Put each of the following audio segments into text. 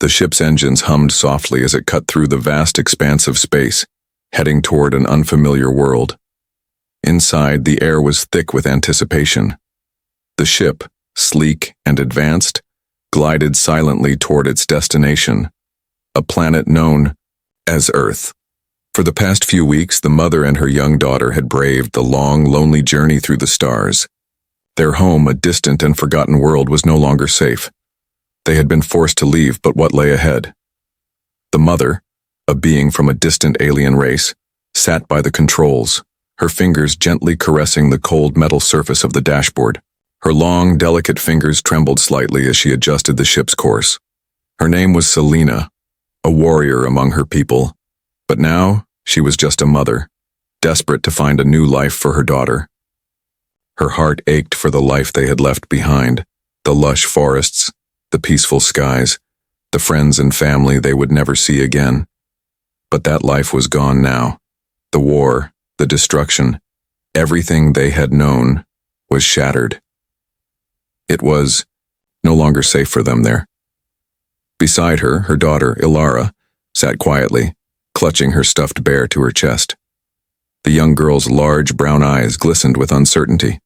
The ship's engines hummed softly as it cut through the vast expanse of space, heading toward an unfamiliar world. Inside, the air was thick with anticipation. The ship, sleek and advanced, glided silently toward its destination, a planet known as Earth. For the past few weeks, the mother and her young daughter had braved the long, lonely journey through the stars. Their home, a distant and forgotten world, was no longer safe. They had been forced to leave, but what lay ahead? The mother, a being from a distant alien race, sat by the controls, her fingers gently caressing the cold metal surface of the dashboard. Her long, delicate fingers trembled slightly as she adjusted the ship's course. Her name was Selena, a warrior among her people, but now she was just a mother, desperate to find a new life for her daughter. Her heart ached for the life they had left behind, the lush forests, the peaceful skies, the friends and family they would never see again. But that life was gone now. The war, the destruction, everything they had known was shattered. It was no longer safe for them there. Beside her, her daughter, Ilara, sat quietly, clutching her stuffed bear to her chest. The young girl's large brown eyes glistened with uncertainty.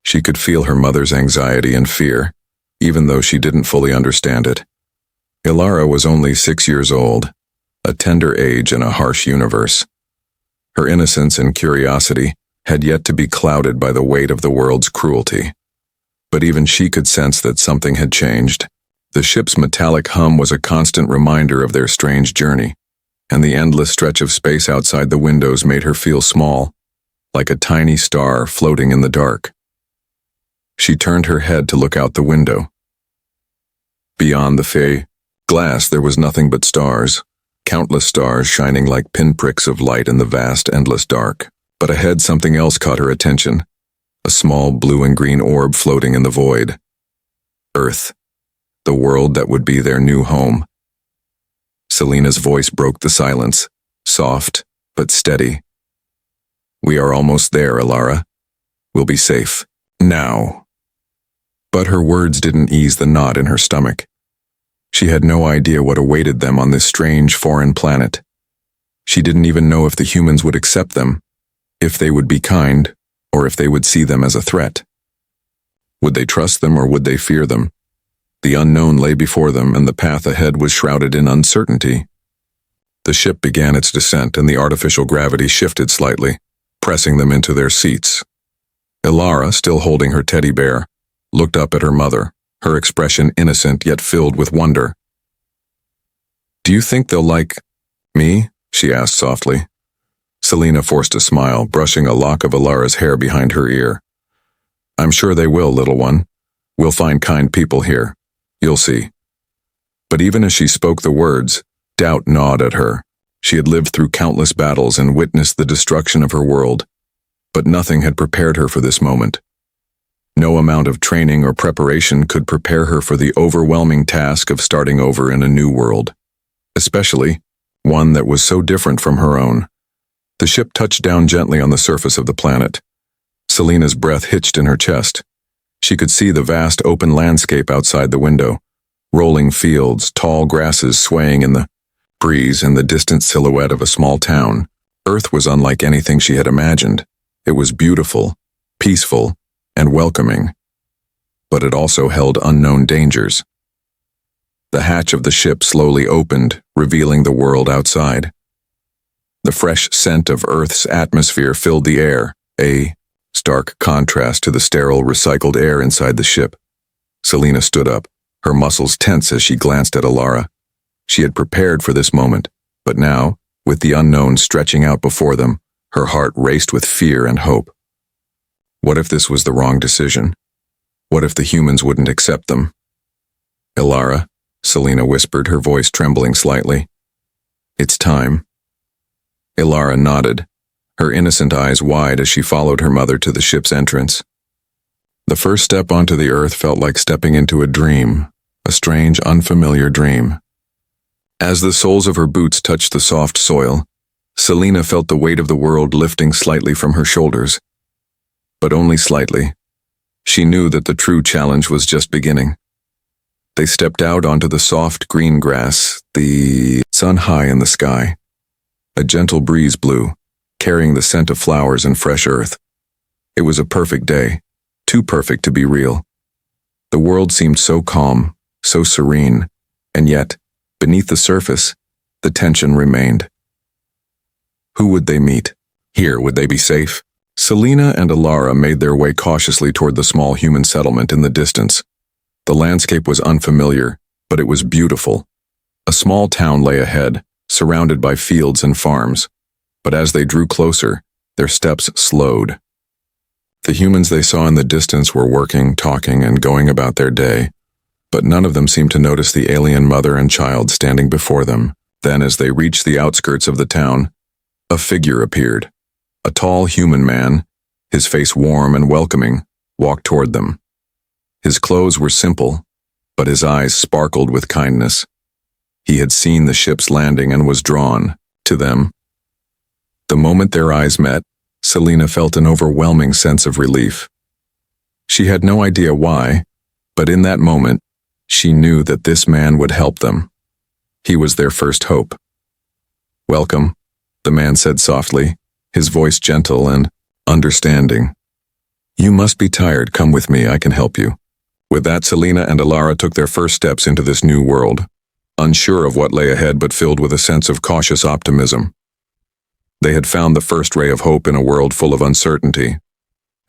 She could feel her mother's anxiety and fear, even though she didn't fully understand it. Ilara was only 6 years old, a tender age in a harsh universe. Her innocence and curiosity had yet to be clouded by the weight of the world's cruelty. But even she could sense that something had changed. The ship's metallic hum was a constant reminder of their strange journey, and the endless stretch of space outside the windows made her feel small, like a tiny star floating in the dark. She turned her head to look out the window. Beyond the glass there was nothing but stars, countless stars shining like pinpricks of light in the vast, endless dark. But ahead something else caught her attention, a small blue and green orb floating in the void. Earth, the world that would be their new home. Selena's voice broke the silence, soft but steady. "We are almost there, Ilara. We'll be safe. Now." But her words didn't ease the knot in her stomach. She had no idea what awaited them on this strange foreign planet. She didn't even know if the humans would accept them, if they would be kind, or if they would see them as a threat. Would they trust them or would they fear them? The unknown lay before them, and the path ahead was shrouded in uncertainty. The ship began its descent, and the artificial gravity shifted slightly, pressing them into their seats. Ilara, still holding her teddy bear, looked up at her mother, her expression innocent yet filled with wonder. "Do you think they'll like me?" she asked softly. Selena forced a smile, brushing a lock of Ilara's hair behind her ear. "I'm sure they will, little one. We'll find kind people here. You'll see." But even as she spoke the words, doubt gnawed at her. She had lived through countless battles and witnessed the destruction of her world, but nothing had prepared her for this moment. No amount of training or preparation could prepare her for the overwhelming task of starting over in a new world, especially one that was so different from her own. The ship touched down gently on the surface of the planet. Selena's breath hitched in her chest. She could see the vast open landscape outside the window, rolling fields, tall grasses swaying in the breeze, and the distant silhouette of a small town. Earth was unlike anything she had imagined. It was beautiful, peaceful, and welcoming, but it also held unknown dangers. The hatch of the ship slowly opened, revealing the world outside. The fresh scent of Earth's atmosphere filled the air, a stark contrast to the sterile, recycled air inside the ship. Selena stood up, her muscles tense as she glanced at Ilara. She had prepared for this moment, but now, with the unknown stretching out before them, her heart raced with fear and hope. What if this was the wrong decision? What if the humans wouldn't accept them? "Ilara," Selena whispered, her voice trembling slightly. "It's time." Ilara nodded, her innocent eyes wide as she followed her mother to the ship's entrance. The first step onto the earth felt like stepping into a dream, a strange, unfamiliar dream. As the soles of her boots touched the soft soil, Selena felt the weight of the world lifting slightly from her shoulders. But only slightly. She knew that the true challenge was just beginning. They stepped out onto the soft green grass, the sun high in the sky. A gentle breeze blew, carrying the scent of flowers and fresh earth. It was a perfect day, too perfect to be real. The world seemed so calm, so serene, and yet, beneath the surface, the tension remained. Who would they meet? Here, would they be safe? Selena and Alara made their way cautiously toward the small human settlement in the distance. The landscape was unfamiliar, but it was beautiful. A small town lay ahead, surrounded by fields and farms. But as they drew closer, their steps slowed. The humans they saw in the distance were working, talking, and going about their day, but none of them seemed to notice the alien mother and child standing before them. Then, as they reached the outskirts of the town, a figure appeared. A tall human man, his face warm and welcoming, walked toward them. His clothes were simple, but his eyes sparkled with kindness. He had seen the ship's landing and was drawn to them. The moment their eyes met, Selena felt an overwhelming sense of relief. She had no idea why, but in that moment, she knew that this man would help them. He was their first hope. "Welcome," the man said softly, his voice gentle and understanding. "You must be tired. Come with me, I can help you." With that, Selena and Alara took their first steps into this new world, unsure of what lay ahead but filled with a sense of cautious optimism. They had found the first ray of hope in a world full of uncertainty,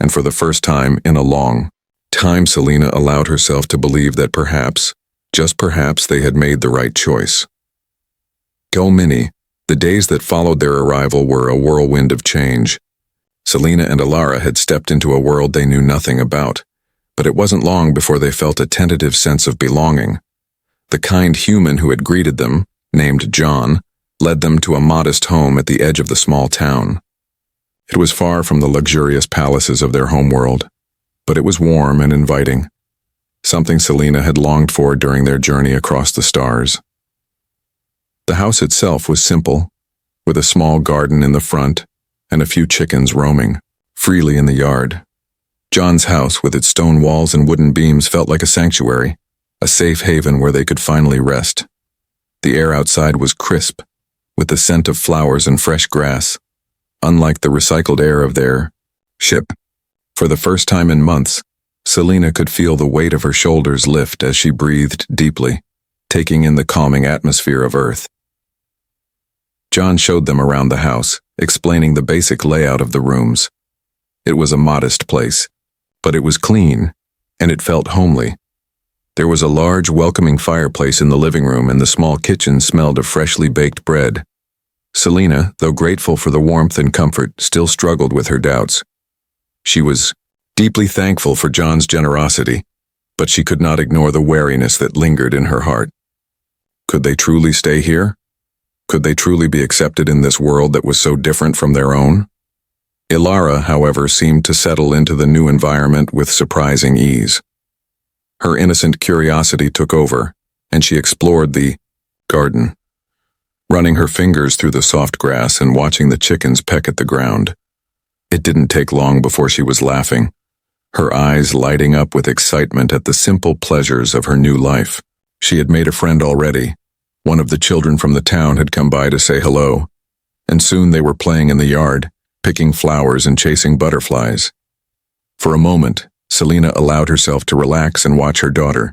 and for the first time in a long time, Selena allowed herself to believe that perhaps, just perhaps, they had made the right choice. Go Minnie. The days that followed their arrival were a whirlwind of change. Selena and Alara had stepped into a world they knew nothing about, but it wasn't long before they felt a tentative sense of belonging. The kind human who had greeted them, named John, led them to a modest home at the edge of the small town. It was far from the luxurious palaces of their homeworld, but it was warm and inviting, something Selena had longed for during their journey across the stars. The house itself was simple, with a small garden in the front and a few chickens roaming freely in the yard. John's house, with its stone walls and wooden beams, felt like a sanctuary, a safe haven where they could finally rest. The air outside was crisp, with the scent of flowers and fresh grass, unlike the recycled air of their ship. For the first time in months, Selena could feel the weight of her shoulders lift as she breathed deeply, taking in the calming atmosphere of Earth. John showed them around the house, explaining the basic layout of the rooms. It was a modest place, but it was clean, and it felt homely. There was a large, welcoming fireplace in the living room, and the small kitchen smelled of freshly baked bread. Selena, though grateful for the warmth and comfort, still struggled with her doubts. She was deeply thankful for John's generosity, but she could not ignore the wariness that lingered in her heart. Could they truly stay here? Could they truly be accepted in this world that was so different from their own? Alara, however, seemed to settle into the new environment with surprising ease. Her innocent curiosity took over, and she explored the garden, running her fingers through the soft grass and watching the chickens peck at the ground. It didn't take long before she was laughing, her eyes lighting up with excitement at the simple pleasures of her new life. She had made a friend already. One of the children from the town had come by to say hello, and soon they were playing in the yard, picking flowers and chasing butterflies. For a moment, Selena allowed herself to relax and watch her daughter,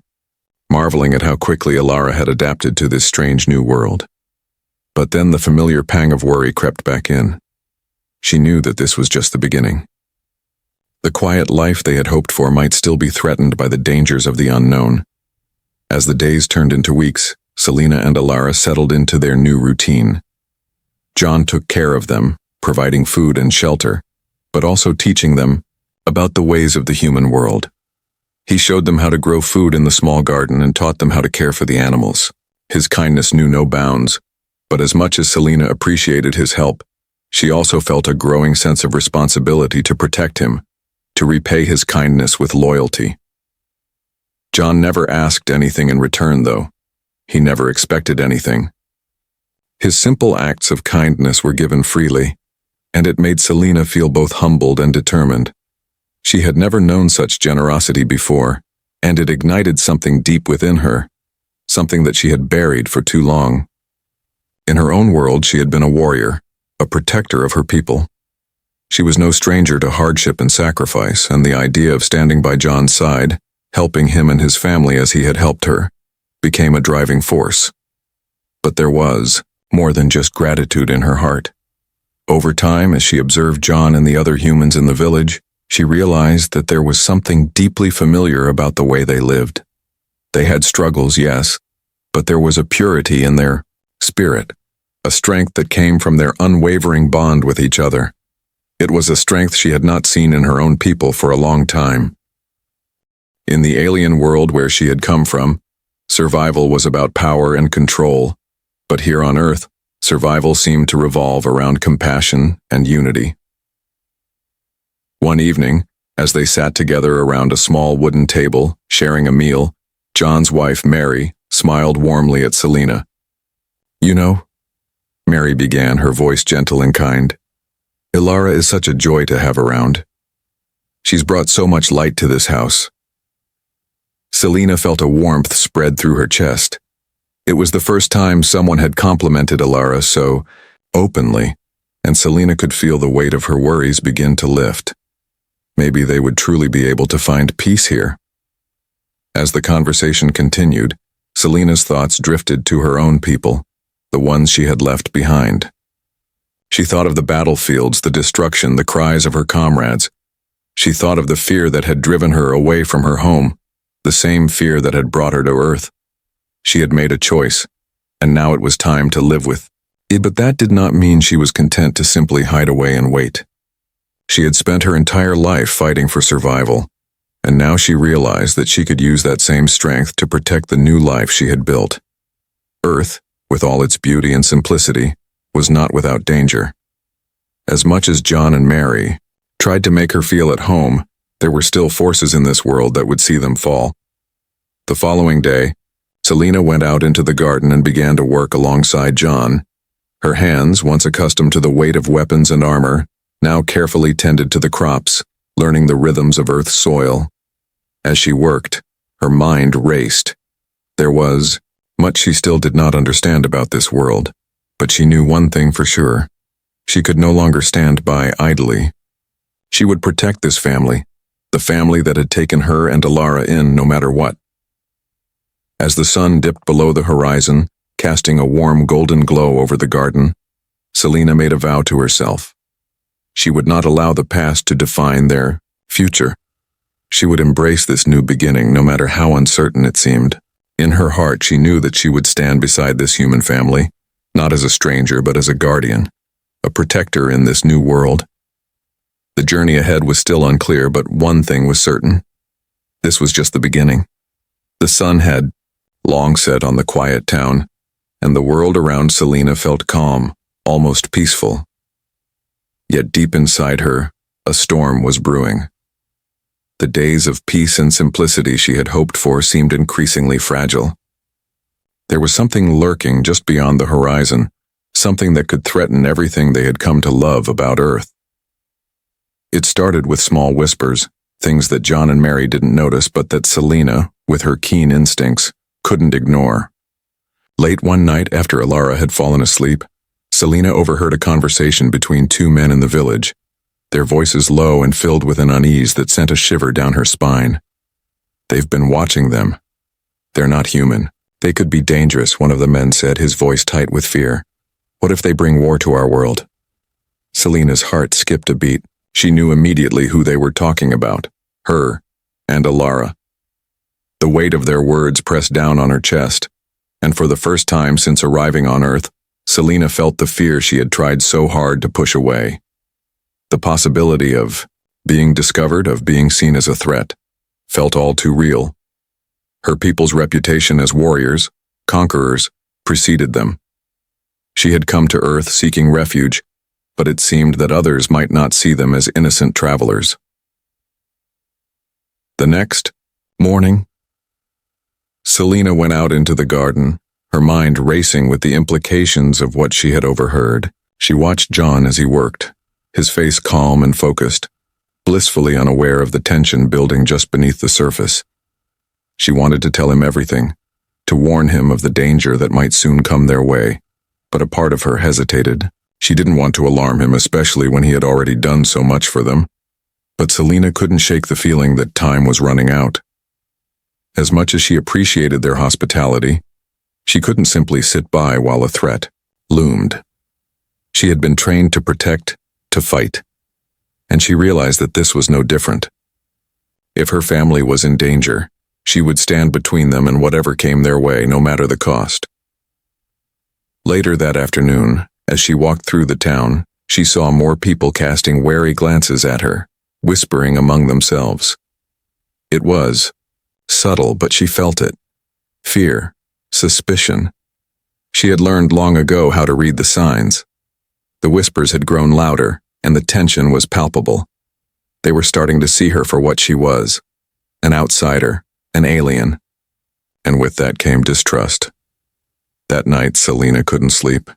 marveling at how quickly Alara had adapted to this strange new world. But then the familiar pang of worry crept back in. She knew that this was just the beginning. The quiet life they had hoped for might still be threatened by the dangers of the unknown. As the days turned into weeks, Selena and Alara settled into their new routine. John took care of them, providing food and shelter, but also teaching them about the ways of the human world. He showed them how to grow food in the small garden and taught them how to care for the animals. His kindness knew no bounds, but as much as Selena appreciated his help, she also felt a growing sense of responsibility to protect him, to repay his kindness with loyalty. John never asked anything in return, though. He never expected anything. His simple acts of kindness were given freely, and it made Selena feel both humbled and determined. She had never known such generosity before, and it ignited something deep within her, something that she had buried for too long. In her own world, she had been a warrior, a protector of her people. She was no stranger to hardship and sacrifice, and the idea of standing by John's side, helping him and his family as he had helped her, became a driving force. But there was more than just gratitude in her heart. Over time, as she observed John and the other humans in the village, she realized that there was something deeply familiar about the way they lived. They had struggles, yes, but there was a purity in their spirit, a strength that came from their unwavering bond with each other. It was a strength she had not seen in her own people for a long time. In the alien world where she had come from, survival was about power and control, but here on Earth, survival seemed to revolve around compassion and unity. One evening, as they sat together around a small wooden table, sharing a meal, John's wife, Mary, smiled warmly at Selena. "You know," Mary began, her voice gentle and kind, "Ilara is such a joy to have around. She's brought so much light to this house." Selena felt a warmth spread through her chest. It was the first time someone had complimented Ilara so openly, and Selena could feel the weight of her worries begin to lift. Maybe they would truly be able to find peace here. As the conversation continued, Selena's thoughts drifted to her own people, the ones she had left behind. She thought of the battlefields, the destruction, the cries of her comrades. She thought of the fear that had driven her away from her home, the same fear that had brought her to Earth. She had made a choice, and now it was time to live with it. But that did not mean she was content to simply hide away and wait. She had spent her entire life fighting for survival, and now she realized that she could use that same strength to protect the new life she had built. Earth, with all its beauty and simplicity, was not without danger. As much as John and Mary tried to make her feel at home, there were still forces in this world that would see them fall. The following day, Selena went out into the garden and began to work alongside John. Her hands, once accustomed to the weight of weapons and armor, now carefully tended to the crops, learning the rhythms of Earth's soil. As she worked, her mind raced. There was much she still did not understand about this world, but she knew one thing for sure. She could no longer stand by idly. She would protect this family, the family that had taken her and Ilara in no matter what. As the sun dipped below the horizon, casting a warm golden glow over the garden, Selena made a vow to herself. She would not allow the past to define their future. She would embrace this new beginning no matter how uncertain it seemed. In her heart, she knew that she would stand beside this human family, not as a stranger but as a guardian, a protector in this new world. The journey ahead was still unclear, but one thing was certain. This was just the beginning. The sun had long set on the quiet town, and the world around Selena felt calm, almost peaceful. Yet deep inside her, a storm was brewing. The days of peace and simplicity she had hoped for seemed increasingly fragile. There was something lurking just beyond the horizon, something that could threaten everything they had come to love about Earth. It started with small whispers, things that John and Mary didn't notice but that Selena, with her keen instincts, couldn't ignore. Late one night after Ilara had fallen asleep, Selena overheard a conversation between two men in the village, their voices low and filled with an unease that sent a shiver down her spine. "They've been watching them. They're not human. They could be dangerous," one of the men said, his voice tight with fear. "What if they bring war to our world?" Selena's heart skipped a beat. She knew immediately who they were talking about, her and Ilara. The weight of their words pressed down on her chest, and for the first time since arriving on Earth, Selena felt the fear she had tried so hard to push away. The possibility of being discovered, of being seen as a threat, felt all too real. Her people's reputation as warriors, conquerors, preceded them. She had come to Earth seeking refuge, but it seemed that others might not see them as innocent travelers. The next morning, Selena went out into the garden, her mind racing with the implications of what she had overheard. She watched John as he worked, his face calm and focused, blissfully unaware of the tension building just beneath the surface. She wanted to tell him everything, to warn him of the danger that might soon come their way, but a part of her hesitated. She didn't want to alarm him, especially when he had already done so much for them. But Selina couldn't shake the feeling that time was running out. As much as she appreciated their hospitality, she couldn't simply sit by while a threat loomed. She had been trained to protect, to fight, and she realized that this was no different. If her family was in danger, she would stand between them and whatever came their way, no matter the cost. Later that afternoon, as she walked through the town, she saw more people casting wary glances at her, whispering among themselves. It was subtle, but she felt it. Fear, suspicion. She had learned long ago how to read the signs. The whispers had grown louder, and the tension was palpable. They were starting to see her for what she was, an outsider, an alien. And with that came distrust. That night, Selina couldn't sleep.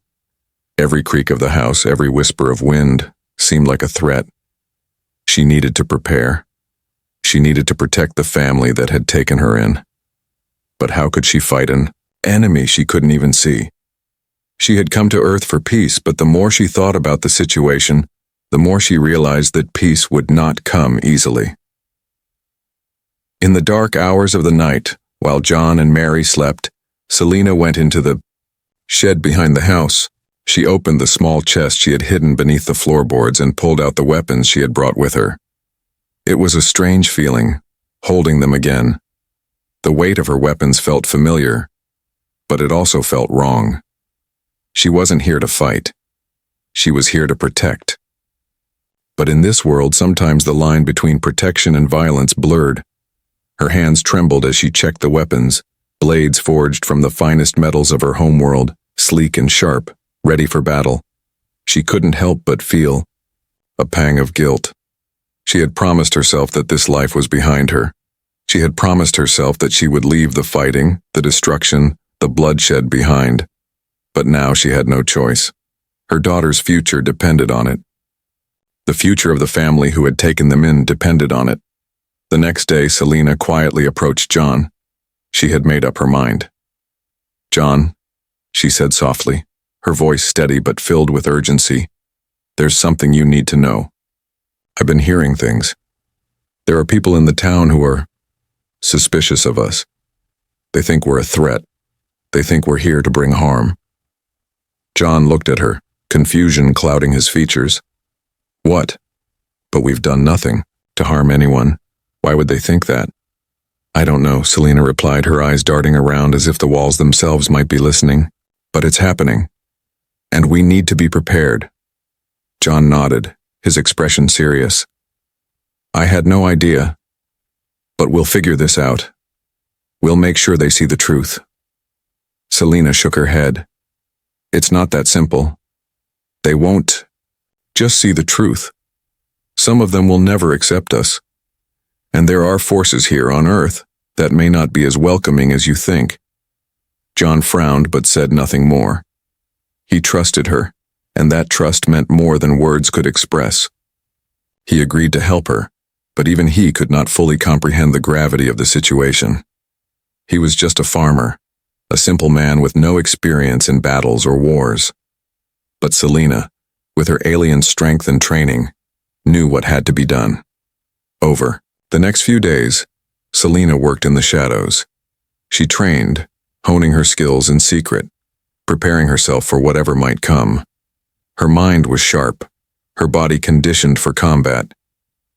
Every creak of the house, every whisper of wind, seemed like a threat. She needed to prepare. She needed to protect the family that had taken her in. But how could she fight an enemy she couldn't even see? She had come to Earth for peace, but the more she thought about the situation, the more she realized that peace would not come easily. In the dark hours of the night, while John and Mary slept, Selina went into the shed behind the house. She opened the small chest she had hidden beneath the floorboards and pulled out the weapons she had brought with her. It was a strange feeling, holding them again. The weight of her weapons felt familiar, but it also felt wrong. She wasn't here to fight. She was here to protect. But in this world, sometimes the line between protection and violence blurred. Her hands trembled as she checked the weapons, blades forged from the finest metals of her homeworld, sleek and sharp, ready for battle. She couldn't help but feel a pang of guilt. She had promised herself that this life was behind her. She had promised herself that she would leave the fighting, the destruction, the bloodshed behind. But now she had no choice. Her daughter's future depended on it. The future of the family who had taken them in depended on it. The next day, Selina quietly approached John. She had made up her mind. "John," she said softly, her voice steady but filled with urgency, "there's something you need to know. I've been hearing things. There are people in the town who are suspicious of us. They think we're a threat. They think we're here to bring harm." John looked at her, confusion clouding his features. "What? But we've done nothing to harm anyone. Why would they think that?" "I don't know," Selina replied, her eyes darting around as if the walls themselves might be listening. "But it's happening. And we need to be prepared." John nodded, his expression serious. "I had no idea. But we'll figure this out. We'll make sure they see the truth." Selina shook her head. "It's not that simple. They won't just see the truth. Some of them will never accept us. And there are forces here on Earth that may not be as welcoming as you think." John frowned but said nothing more. He trusted her, and that trust meant more than words could express. He agreed to help her, but even he could not fully comprehend the gravity of the situation. He was just a farmer, a simple man with no experience in battles or wars. But Selina, with her alien strength and training, knew what had to be done. Over the next few days, Selina worked in the shadows. She trained, honing her skills in secret, preparing herself for whatever might come. Her mind was sharp, her body conditioned for combat,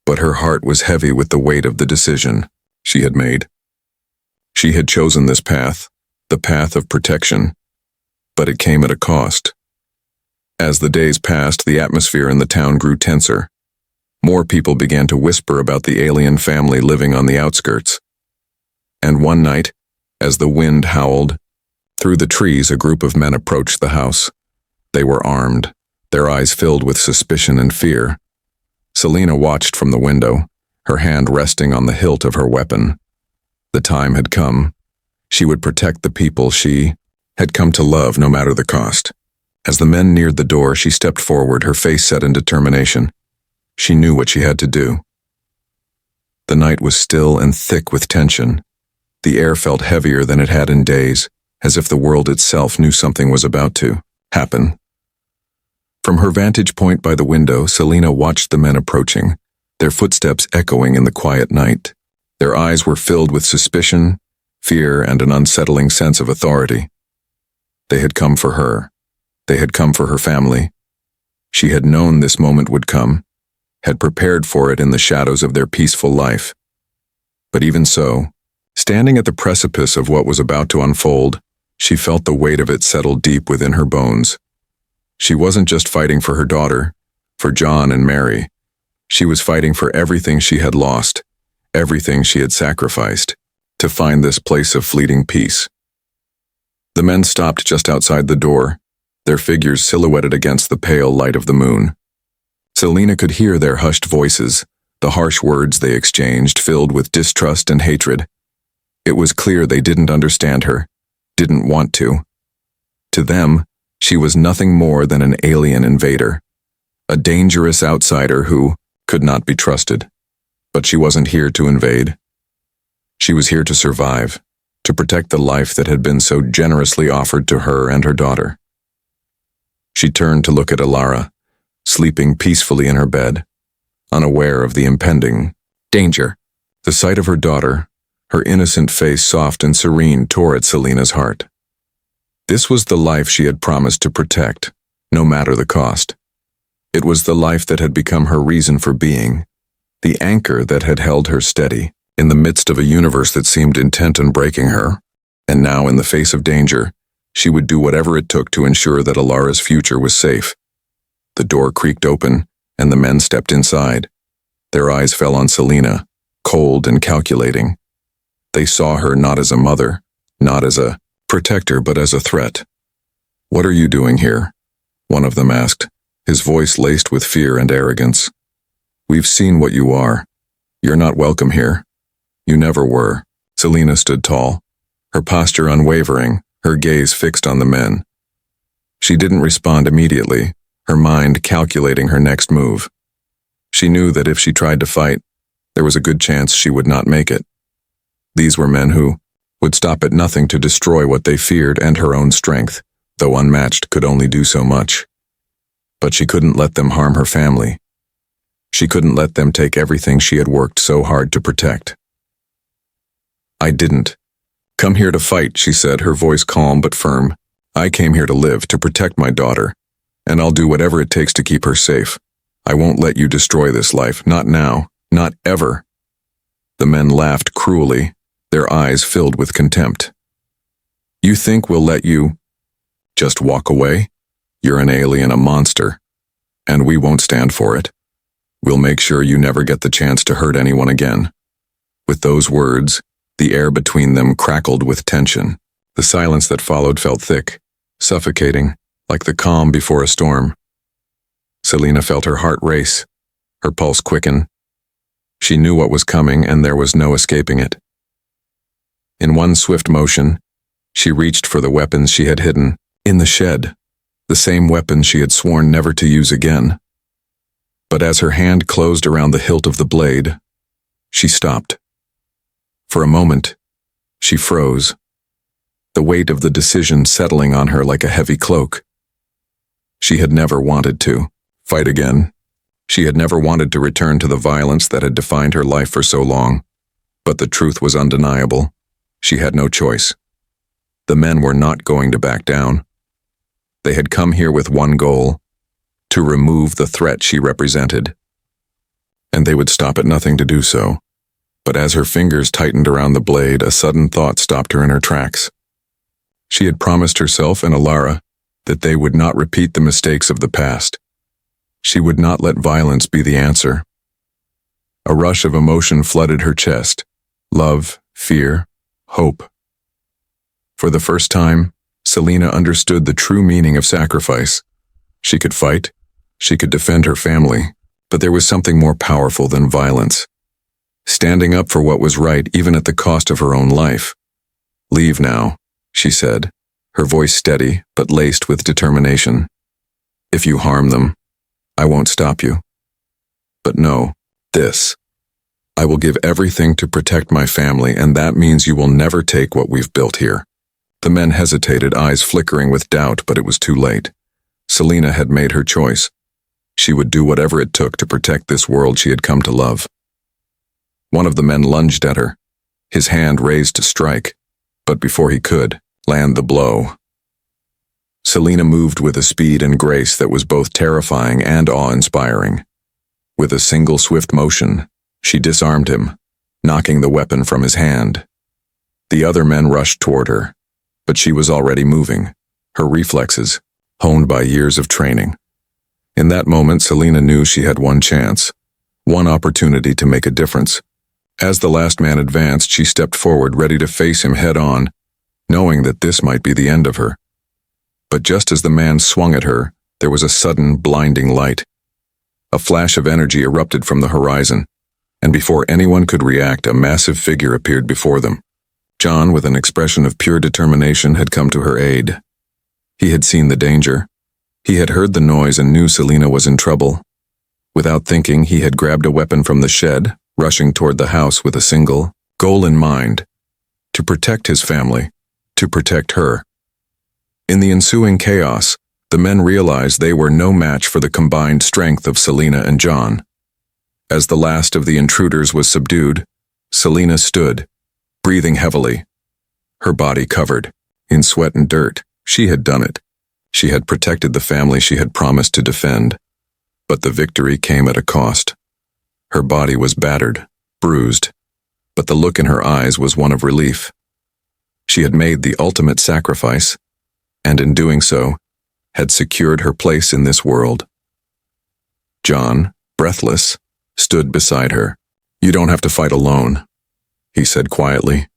but her heart was heavy with the weight of the decision she had made. She had chosen this path, the path of protection, but it came at a cost. As the days passed, the atmosphere in the town grew tenser. More people began to whisper about the alien family living on the outskirts. And one night, as the wind howled, through the trees a group of men approached the house. They were armed, their eyes filled with suspicion and fear. Selina watched from the window, her hand resting on the hilt of her weapon. The time had come. She would protect the people she had come to love no matter the cost. As the men neared the door, she stepped forward, her face set in determination. She knew what she had to do. The night was still and thick with tension. The air felt heavier than it had in days, as if the world itself knew something was about to happen. From her vantage point by the window, Selena watched the men approaching, their footsteps echoing in the quiet night. Their eyes were filled with suspicion, fear, and an unsettling sense of authority. They had come for her. They had come for her family. She had known this moment would come, had prepared for it in the shadows of their peaceful life. But even so, standing at the precipice of what was about to unfold, she felt the weight of it settle deep within her bones. She wasn't just fighting for her daughter, for John and Mary. She was fighting for everything she had lost, everything she had sacrificed, to find this place of fleeting peace. The men stopped just outside the door, their figures silhouetted against the pale light of the moon. Selena could hear their hushed voices, the harsh words they exchanged filled with distrust and hatred. It was clear they didn't understand her, didn't want to. To them, she was nothing more than an alien invader, a dangerous outsider who could not be trusted. But she wasn't here to invade. She was here to survive, to protect the life that had been so generously offered to her and her daughter. She turned to look at Alara, sleeping peacefully in her bed, unaware of the impending danger. The sight of her daughter, her innocent face soft and serene, tore at Selena's heart. This was the life she had promised to protect, no matter the cost. It was the life that had become her reason for being, the anchor that had held her steady in the midst of a universe that seemed intent on breaking her. And now, in the face of danger, she would do whatever it took to ensure that Alara's future was safe. The door creaked open, and the men stepped inside. Their eyes fell on Selena, cold and calculating. They saw her not as a mother, not as a protector, but as a threat. "What are you doing here?" one of them asked, his voice laced with fear and arrogance. "We've seen what you are. You're not welcome here. You never were." Selena stood tall, her posture unwavering, her gaze fixed on the men. She didn't respond immediately, her mind calculating her next move. She knew that if she tried to fight, there was a good chance she would not make it. These were men who would stop at nothing to destroy what they feared, and her own strength, though unmatched, could only do so much. But she couldn't let them harm her family. She couldn't let them take everything she had worked so hard to protect. "I didn't come here to fight," she said, her voice calm but firm. "I came here to live, to protect my daughter, and I'll do whatever it takes to keep her safe. I won't let you destroy this life, not now, not ever." The men laughed cruelly, their eyes filled with contempt. "You think we'll let you just walk away? You're an alien, a monster, and we won't stand for it. We'll make sure you never get the chance to hurt anyone again." With those words, the air between them crackled with tension. The silence that followed felt thick, suffocating, like the calm before a storm. Selena felt her heart race, her pulse quicken. She knew what was coming, and there was no escaping it. In one swift motion, she reached for the weapons she had hidden in the shed, the same weapons she had sworn never to use again. But as her hand closed around the hilt of the blade, she stopped. For a moment, she froze, the weight of the decision settling on her like a heavy cloak. She had never wanted to fight again. She had never wanted to return to the violence that had defined her life for so long. But the truth was undeniable. She had no choice. The men were not going to back down. They had come here with one goal: to remove the threat she represented. And they would stop at nothing to do so. But as her fingers tightened around the blade, a sudden thought stopped her in her tracks. She had promised herself and Alara that they would not repeat the mistakes of the past. She would not let violence be the answer. A rush of emotion flooded her chest: love, fear, hope. For the first time, Selena understood the true meaning of sacrifice. She could fight, she could defend her family, but there was something more powerful than violence. Standing up for what was right, even at the cost of her own life. "Leave now," she said, her voice steady but laced with determination. "If you harm them, I won't stop you. But know this: I will give everything to protect my family, and that means you will never take what we've built here." The men hesitated, eyes flickering with doubt, but it was too late. Selena had made her choice. She would do whatever it took to protect this world she had come to love. One of the men lunged at her, his hand raised to strike, but before he could land the blow, Selena moved with a speed and grace that was both terrifying and awe-inspiring. With a single swift motion, she disarmed him, knocking the weapon from his hand. The other men rushed toward her, but she was already moving, her reflexes honed by years of training. In that moment, Selena knew she had one chance, one opportunity to make a difference. As the last man advanced, she stepped forward, ready to face him head-on, knowing that this might be the end of her. But just as the man swung at her, there was a sudden, blinding light. A flash of energy erupted from the horizon, and before anyone could react, a massive figure appeared before them. John, with an expression of pure determination, had come to her aid. He had seen the danger. He had heard the noise and knew Selena was in trouble. Without thinking, he had grabbed a weapon from the shed, rushing toward the house with a single goal in mind: to protect his family, to protect her. In the ensuing chaos, the men realized they were no match for the combined strength of Selena and John. As the last of the intruders was subdued, Selena stood, breathing heavily, her body covered in sweat and dirt. She had done it. She had protected the family she had promised to defend. But the victory came at a cost. Her body was battered, bruised, but the look in her eyes was one of relief. She had made the ultimate sacrifice, and in doing so, had secured her place in this world. John, breathless, stood beside her. "You don't have to fight alone," he said quietly.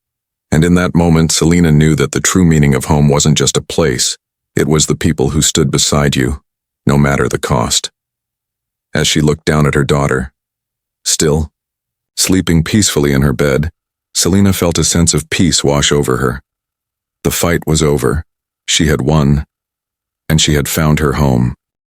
And in that moment, Selena knew that the true meaning of home wasn't just a place. It was the people who stood beside you, no matter the cost. As she looked down at her daughter, still, sleeping peacefully in her bed, Selena felt a sense of peace wash over her. The fight was over. She had won, and she had found her home.